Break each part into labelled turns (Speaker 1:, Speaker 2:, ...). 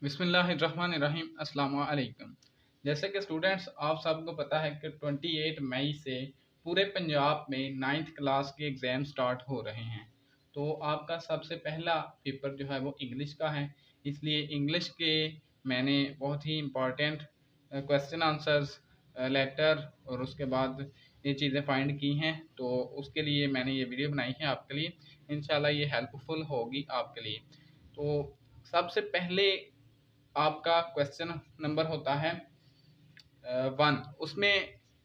Speaker 1: बिस्मिल्लाहिर्रहमानिर्रहीम अस्सलाम वालेकुम। जैसे कि स्टूडेंट्स आप सबको पता है कि 28 मई से पूरे पंजाब में 9th क्लास के एग्ज़ाम स्टार्ट हो रहे हैं। तो आपका सबसे पहला पेपर जो है वो इंग्लिश का है, इसलिए इंग्लिश के मैंने बहुत ही इम्पोर्टेंट क्वेश्चन आंसर्स लेटर और उसके बाद ये चीज़ें फाइंड की हैं। तो उसके लिए मैंने ये वीडियो बनाई है आपके लिए। इंशाल्लाह ये हेल्पफुल होगी आपके लिए। तो सबसे पहले आपका क्वेश्चन नंबर होता है 1, उसमें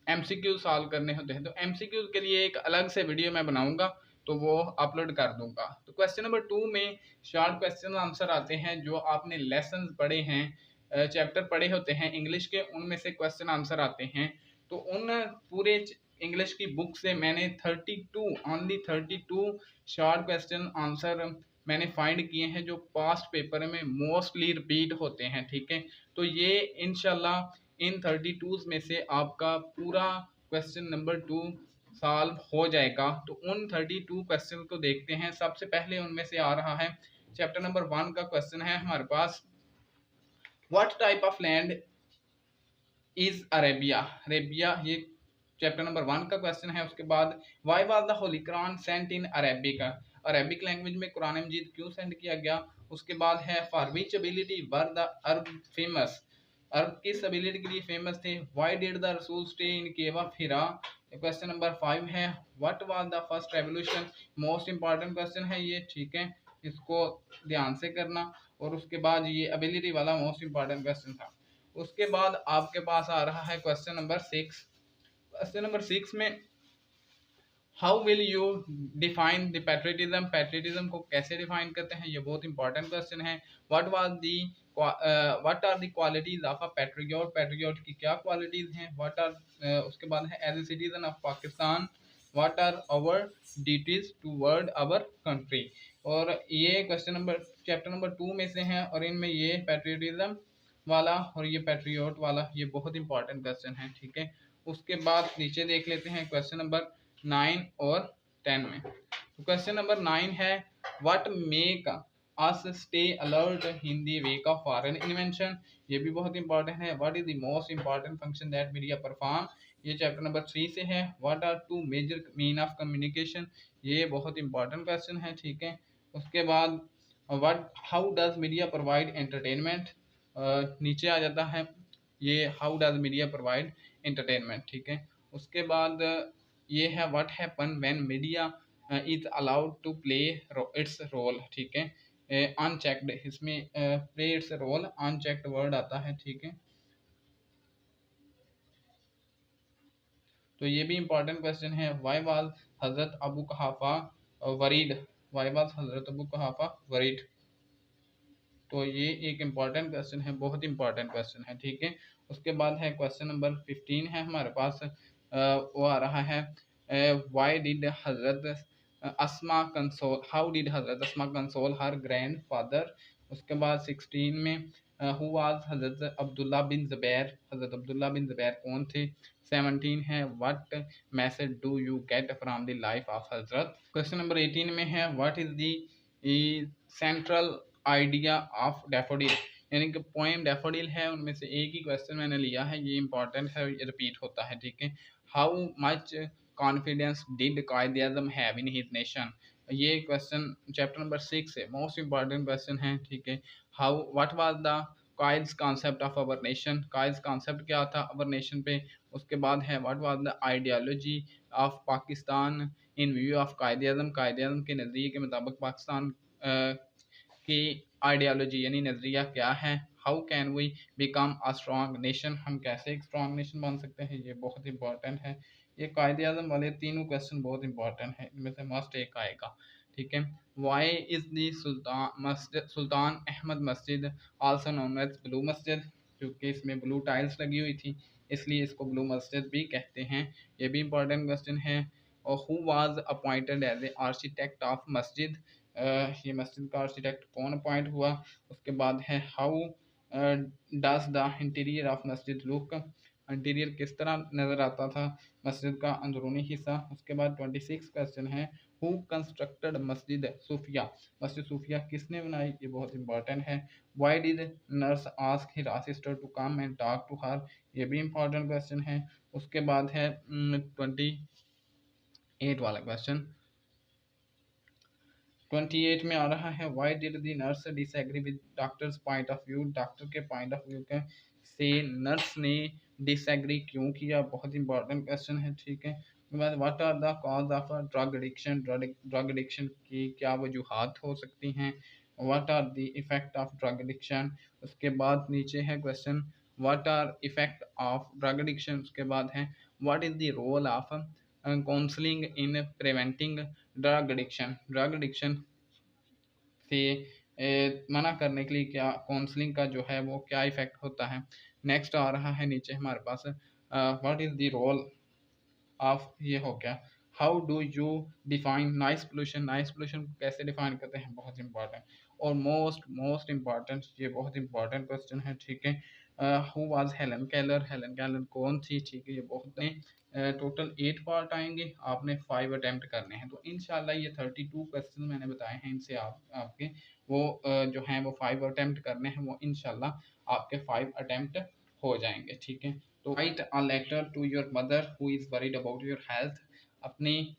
Speaker 1: एमसीक्यू सॉल्व करने होते हैं। तो एमसीक्यू के लिए एक अलग से वीडियो मैं बनाऊंगा, तो वो अपलोड कर दूंगा। तो क्वेश्चन नंबर 2 में शॉर्ट क्वेश्चन आंसर आते हैं जो आपने लेसन पढ़े हैं, चैप्टर पढ़े होते हैं इंग्लिश के, उनमें से क्वेश्चन आंसर आते हैं। तो उन पूरे इंग्लिश की बुक से मैंने 32 शॉर्ट क्वेश्चन आंसर मैंने फाइंड किए हैं जो पास्ट पेपर में मोस्टली रिपीट होते हैं। ठीक है, तो ये इंशाल्लाह इन 32 में से आपका पूरा क्वेश्चन नंबर 2 सॉल्व हो जाएगा। तो उन 32 क्वेश्चन को देखते हैं। सबसे पहले उनमें से आ रहा है चैप्टर नंबर 1 का क्वेश्चन है हमारे पास, what type of land is Arabia. Arabia ये चैप्टर नंबर 1 का क्वेश्चन है। उसके बाद why was the Holy Quran sent in Arabic, Arabic language में कुरान मजीद क्यों सेंड किया गया। उसके बाद है for which ability were the Arab famous, Arab किस एबिलिटी के लिए फेमस थे। व्हाई डिड द रसूल stay in cave of Hira. Question number 5 है what was the first revolution. Most important question है ये, ठीक है, इसको ध्यान से करना। और उसके बाद ये एबिलिटी वाला मोस्ट इंपॉर्टेंट क्वेश्चन था। उसके बाद आपके पास आ रहा है क्वेश्चन नंबर 6। क्वेश्चन नंबर 6 में how will you define the patriotism, patriotism को कैसे डिफाइन करते हैं, ये बहुत इंपॉर्टेंट क्वेश्चन है। What was the what are the qualities of a patriot, patriot की क्या क्वालिटीज हैं। व्हाट आर उसके बाद है as a citizen of Pakistan what are our duties toward our country. और ये क्वेश्चन नंबर चैप्टर नंबर 2 में से हैं और इनमें ये पैट्रियटिज्म वाला और ये पैट्रियट वाला ये बहुत इंपॉर्टेंट क्वेश्चन है। ठीक है, उसके बाद नीचे देख लेते हैं क्वेश्चन नंबर 9 और 10 में। तो क्वेश्चन नंबर 9 है what make us stay alert in the wake of foreign invention, ये भी बहुत इंपॉर्टेंट है। What is the most important function that media perform, ये चैप्टर नंबर 3 से है। What are two major mean of communication, ये बहुत इंपॉर्टेंट क्वेश्चन है। ठीक है, उसके बाद what how does media provide entertainment, नीचे आ जाता है ये how does media provide entertainment. ठीक है, उसके बाद ये है what happen when media is allowed to play its role. ठीक है, अनचेक्ड, इसमें play its role unchecked word आता है। ठीक है, तो ये भी इंपॉर्टेंट क्वेश्चन है। Why was Hazrat Abu Quhafa worried, why was Hazrat Abu Quhafa worried. तो ये एक इम्पॉर्टेंट क्वेश्चन है, बहुत इंपॉर्टेंट क्वेश्चन है। ठीक है, उसके बाद है क्वेश्चन नंबर 15 है हमारे पास, वो आ रहा है why did Hazrat Asma console, how did Hazrat Asma console her grand father. उसके बाद 16 में हु वाज हजरत अब्दुल्ला बिन ज़ुबैर, हजरत अब्दुल्ला बिन ज़ुबैर कौन थे। 17 है what message do you get from the life of Hazrat. Question number 18 में है what is the central idea of daffodil, यानी कि पोएम डैफोडिल है, उनमें से एक ही क्वेश्चन मैंने लिया है, ये इंपॉर्टेंट है, ये रिपीट होता है। ठीक है, how much confidence did Quaid Azam have in his nation, ये क्वेश्चन चैप्टर नंबर 6 है, मोस्ट इंपॉर्टेंट क्वेश्चन है। ठीक है, how what was the Quaid's concept of our nation, Quaid's concept क्या था अवर नेशन पे। उसके बाद है what was the ideology of Pakistan in view of Quaid Azam, Quaid Azam के नज़रिए के मुताबिक पाकिस्तान की आइडियोलॉजी यानी नज़रिया क्या है। How can we become a strong nation, हम कैसे एक स्ट्रॉन्ग नेशन बन सकते हैं, ये बहुत इंपॉर्टेंट है। ये कायदे आज़म वाले तीनों क्वेश्चन बहुत इंपॉर्टेंट है, इनमें से मस्ट एक आएगा। ठीक है, वाई इज़ दी सुल्तान अहमद मस्जिद आल्सो नोन एज ब्लू मस्जिद, क्योंकि इसमें ब्लू टाइल्स लगी हुई थी इसलिए इसको ब्लू मस्जिद भी कहते हैं, ये भी इंपॉर्टेंट क्वेश्चन है। और who was appointed as a architect of masjid, ये मस्जिद का आर्किटेक्ट कौन अपॉइंट हुआ। उसके बाद है how does the interior of मस्जिद लुक, इंटीरियर किस तरह नज़र आता था मस्जिद का अंदरूनी हिस्सा। उसके बाद 26 क्वेश्चन है, हु कंस्ट्रक्टेड मस्जिद सूफिया किसने बनाई, ये बहुत इंपॉर्टेंट है। Why did nurse ask Hira sister to come and talk to her, ये भी इंपॉर्टेंट क्वेश्चन है। उसके बाद है 28 वाला क्वेश्चन, 28 में आ रहा है, why did the nurse disagree with doctors point of view, doctor के पॉइंट ऑफ व्यू के से नर्स ने डिसएग्री क्यों किया, बहुत इंपॉर्टेंट क्वेश्चन है, ठीक है। उसके बाद what are the cause of drug addiction, drug addiction की क्या वजूहात हो सकती हैं, what are the effect of drug addiction. उसके बाद नीचे है question, what are effect of drug addiction. उसके बाद है, what is the role of counselling in preventing drug addiction से मना करने के लिए क्या काउंसलिंग का जो है वो क्या इफेक्ट होता है। नेक्स्ट आ रहा है नीचे हमारे पास, what is the role of, ये हो गया, how do you define noise pollution कैसे डिफाइन करते हैं, बहुत इंपॉर्टेंट। और मोस्ट इम्पॉर्टेंट, ये बहुत इंपॉर्टेंट क्वेश्चन है, ठीक है, हु वाज हेलन केलर कौन थी, ठीक है। ये बहुत टोटल 8 पार्ट आएंगे, आपने 5 अटेम्प्ट करने हैं। तो इंशाल्लाह ये 32 क्वेश्चन मैंने बताए हैं, इनसे आपके वो जो हैं वो 5 अटेम्प्ट करने हैं, वो इंशाल्लाह आपके 5 अटेम्प्ट हो जाएंगे, ठीक है। तो write a letter to your mother who is worried about your health, अपनी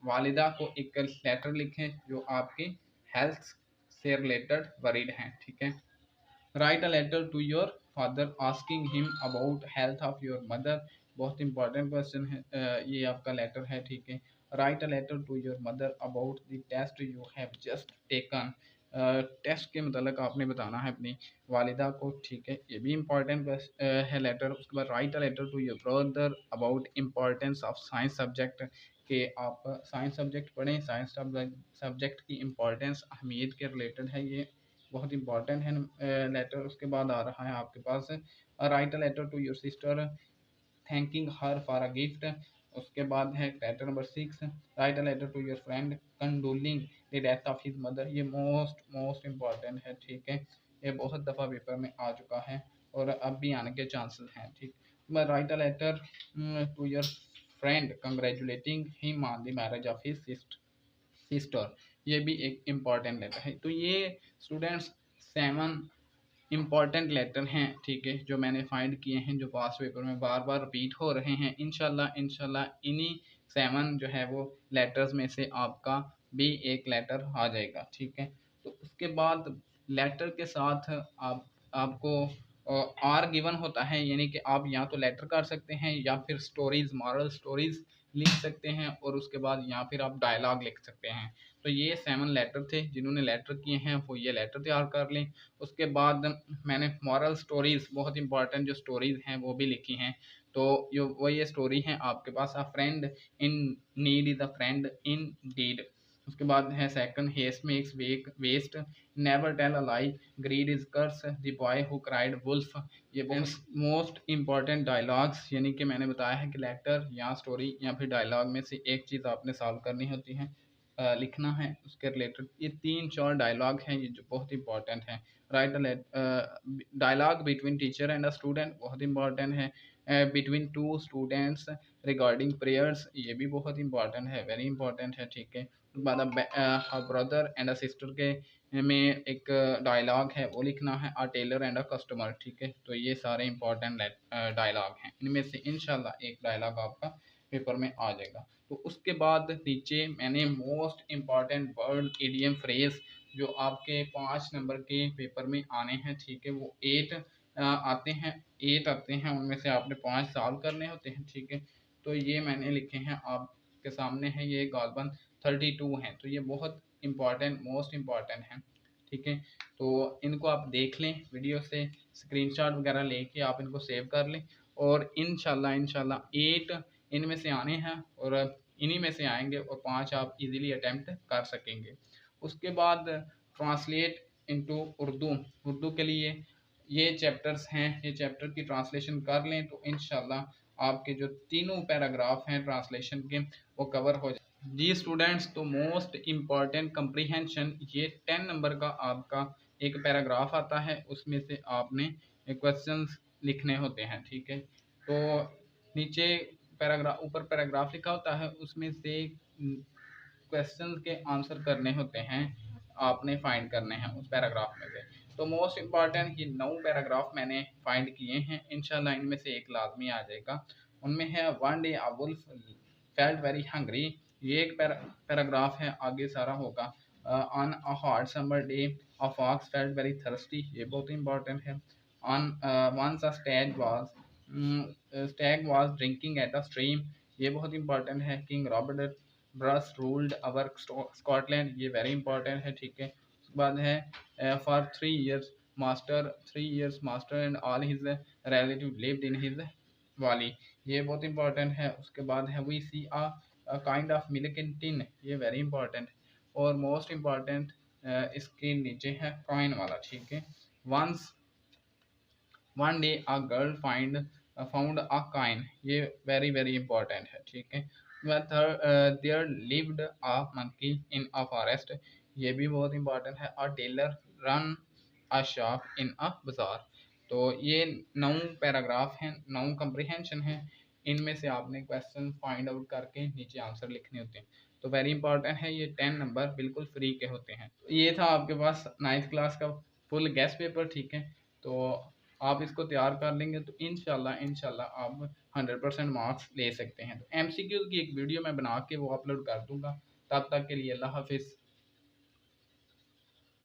Speaker 1: वालिदा को एक लेटर लिखें जो आपकी हेल्थ से रिलेटेड वरीड हैं, ठीक है। Write a letter to your father asking him about health of your mother, बहुत इंपॉर्टेंट क्वेश्चन है, ये आपका लेटर है, ठीक है। Write a letter to your mother about the test you have just taken, test के मतलब आपने बताना है अपनी वालिदा को, ठीक है, ये भी इंपॉर्टेंट है लेटर। उसके बाद write a letter to your brother about importance of science subject, कि आप साइंस सब्जेक्ट पढ़ें, साइंस सब्जेक्ट की इम्पोर्टेंस अहमियत के रिलेटेड है, ये बहुत इंपॉर्टेंट है लेटर। उसके बाद आ रहा है आपके पास, write a letter to your sister thanking her for a gift. उसके बाद है letter number 6, write a letter to your friend condoling the death of his mother, ये मोस्ट इम्पॉर्टेंट है, ठीक है। ये बहुत दफ़ा पेपर में आ चुका है और अब भी आने के चांसेस हैं, ठीक। Write a letter to your friend congratulating him on the marriage of his sister, ये भी एक इम्पॉर्टेंट लेटर है। तो ये स्टूडेंट्स 7 इम्पॉर्टेंट लेटर हैं, ठीक है, जो मैंने फाइंड किए हैं, जो पास पेपर में बार बार रिपीट हो रहे हैं। इंशाल्लाह इन्हीं 7 जो है वो लेटर्स में से आपका भी एक लेटर आ जाएगा, ठीक है। तो उसके बाद लेटर के साथ आपको आर गिवन होता है, यानी कि आप या तो लेटर कर सकते हैं या फिर स्टोरीज, मॉरल स्टोरीज लिख सकते हैं, और उसके बाद या फिर आप डायलॉग लिख सकते हैं। तो ये 7 लेटर थे, जिन्होंने लेटर किए हैं वो ये लेटर तैयार कर लें। उसके बाद मैंने मॉरल स्टोरीज, बहुत इंपॉर्टेंट जो स्टोरीज हैं वो भी लिखी हैं। तो वो ये स्टोरी हैं आपके पास, a friend in need is a friend in deed. उसके बाद है second, haste makes waste, never tell a lie, greed is curse, the boy who cried wolf. ये मोस्ट इंपॉर्टेंट डायलॉग्स, यानी कि मैंने बताया है कि लेटर या स्टोरी या फिर डायलॉग में से एक चीज़ आपने सॉल्व करनी होती है, लिखना है उसके रिलेटेड। ये 3-4 डायलॉग हैं, ये जो बहुत इंपॉर्टेंट हैं। Write dialogue between teacher and a student, बहुत इंपॉर्टेंट है। बिटवीन 2 स्टूडेंट्स रिगार्डिंग प्रेयर्स, ये भी बहुत इंपॉर्टेंट है, वेरी इंपॉर्टेंट है, ठीक है। बाद ब्रदर एंड अ सिस्टर के में एक डायलॉग है वो लिखना है, a Taylor and a customer, ठीक है। तो ये सारे इंपॉर्टेंट डायलॉग हैं, इनमें से इंशाल्लाह एक डायलॉग आपका पेपर में आ जाएगा। तो उसके बाद नीचे मैंने most important word, idiom, phrase जो आपके 5 नंबर के पेपर में आने हैं, ठीक है, वो 8 आते हैं, 8 आते हैं, उनमें से आपने 5 सॉल्व करने होते हैं, ठीक है। तो ये मैंने लिखे हैं आपके सामने है, ये गालबन 32 हैं। तो ये बहुत इंपॉर्टेंट, मोस्ट इम्पॉर्टेंट हैं, ठीक है। तो इनको आप देख लें, वीडियो से स्क्रीनशॉट वगैरह लेके आप इनको सेव कर लें, और इंशाल्लाह 8 इनमें से आने हैं और इन्हीं में से आएंगे, और 5 आप इजीली अटेम्प्ट कर सकेंगे। उसके बाद ट्रांसलेट इनटू उर्दू के लिए ये चैप्टर्स हैं, ये चैप्टर की ट्रांसलेशन कर लें तो इंशाल्लाह आपके जो तीनों पैराग्राफ हैं ट्रांसलेशन के वो कवर हो जाए। जी स्टूडेंट्स, तो मोस्ट इम्पॉर्टेंट कंप्रीहेंशन, ये 10 नंबर का आपका एक पैराग्राफ आता है, उसमें से आपने क्वेश्चंस लिखने होते हैं, ठीक है। तो नीचे पैराग्राफ, ऊपर पैराग्राफ लिखा होता है, उसमें से क्वेश्चन के आंसर करने होते हैं, आपने फाइंड करने हैं उस पैराग्राफ में से। तो मोस्ट इम्पॉर्टेंट ये 9 पैराग्राफ मैंने फाइंड किए हैं, इंशाल्लाह इनमें से एक लाजमी आ जाएगा। उनमें है one day a wolf felt very hungry, ये एक पैराग्राफ है, आगे सारा होगा। On a hot summer day a fox felt very thirsty, ये बहुत इंपॉर्टेंट है। On once a stag was drinking at a stream, ये बहुत इंपॉर्टेंट है। King Robert Bruce ruled over Scotland, ये वेरी इंपॉर्टेंट है, ठीक है। उसके बाद है for 3 master and all his relative lived in his वाली, ये बहुत इंपॉर्टेंट है। उसके बाद है we see a kind of milk in tin, ये वेरी इंपॉर्टेंट। और मोस्ट इम्पॉर्टेंट इसके नीचे है कॉइन वाला, ठीक है। Once one day a girl found a coin, ये वेरी वेरी इंपॉर्टेंट है, ठीक है। There lived a monkey in a forest, ये भी बहुत इंपॉर्टेंट है। A tailor run a shop in a बाजार, तो ये 9 पैराग्राफ हैं, 9 कंप्रीहेंशन हैं। इनमें से आपने क्वेश्चन फाइंड आउट करके नीचे आंसर लिखने होते हैं। तो वेरी इंपॉर्टेंट है, ये 10 नंबर बिल्कुल फ्री के होते हैं। ये था आपके पास 9th क्लास का फुल गेस्ट पेपर, ठीक है। तो आप इसको तैयार कर लेंगे तो इंशाल्लाह आप 100% मार्क्स ले सकते हैं। तो MCQ की एक वीडियो मैं बना के वो अपलोड कर दूंगा। तब तक के लिए अल्लाह हाफिज़।